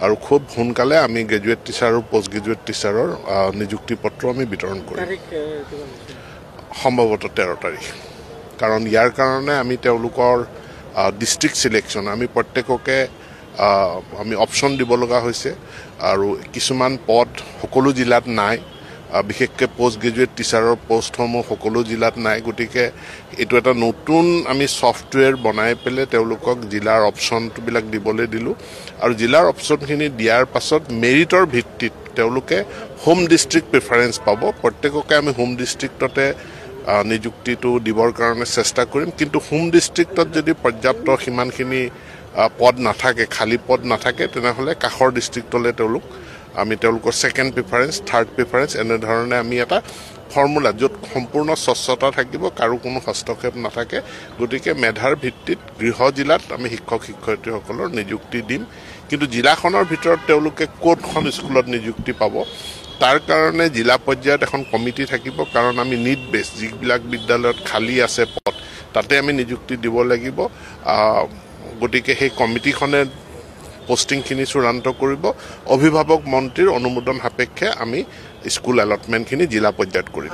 আৰু খুব সোনকালে আমি গ্ৰেজুৱেট টিচাৰ আৰু পোষ্ট গ্ৰেজুৱেট টিচাৰৰ নিযুক্তি পত্ৰ আমি বিতৰণ কৰিম সম্ভৱতঃ 13 তাৰিখ কাৰণ ইয়াৰ কাৰণে আমি তেওঁলোকৰ ডিষ্ট্ৰিক্ট সিলেকশ্যন আমি প্ৰত্যেককে আমি অপশ্যন দিব লগা হৈছে আৰু কিছুমান পদ সকলো জিলাত নাই বিশেষকৈ পোষ্ট গ্ৰেজুৱেট টিচাৰৰ পোষ্টসমূহ সকলো জিলাত নাই গতিকে এইটো এটা নতুন আমি ছফটৱেৰ বনাই পেলাই তেওঁলোকক জিলাৰ অপশ্যনবিলাক দিবলৈ দিলোঁ আৰু জিলাৰ অপশ্যনখিনি দিয়াৰ পাছত মেৰিটৰ ভিত্তিত তেওঁলোকে হোম ডিষ্ট্ৰিক্ট প্ৰিফাৰেঞ্চ পাব প্ৰত্যেককে আমি হোম ডিষ্ট্ৰিক্টতে নিযুক্তিটো দিবৰ কাৰণে চেষ্টা কৰিম কিন্তু হোম ডিষ্ট্ৰিক্টত যদি পৰ্যাপ্ত সিমানখিনি পদ নাথাকে খালী পদ নাথাকে তেনেহ'লে কাষৰ ডিষ্ট্ৰিক্টলৈ আমি তেওঁলোকৰ ছেকেণ্ড প্ৰিফাৰেঞ্চ থাৰ্ড প্ৰিফাৰেঞ্চ এনেধৰণে আমি এটা ফৰ্মুলা য'ত সম্পূৰ্ণ স্বচ্ছতা থাকিব কাৰো কোনো হস্তক্ষেপ নাথাকে গতিকে মেধাৰ ভিত্তিত গৃহ জিলাত আমি শিক্ষক শিক্ষয়িত্ৰীসকলৰ নিযুক্তি দিম কিন্তু জিলাখনৰ ভিতৰত তেওঁলোকে ক'তখন স্কুলত নিযুক্তি পাব তাৰ কাৰণে জিলা পৰ্যায়ত এখন কমিটি থাকিব কাৰণ আমি নিড বেছ যিবিলাক বিদ্যালয়ত খালী আছে পদ তাতে আমি নিযুক্তি দিব লাগিব গতিকে সেই কমিটিখনে পোষ্টিংখিনি চূড়ান্ত কৰিব অভিভাৱক মন্ত্ৰীৰ অনুমোদন সাপেক্ষে আমি স্কুল এলটমেণ্টখিনি জিলা পৰ্যায়ত কৰিম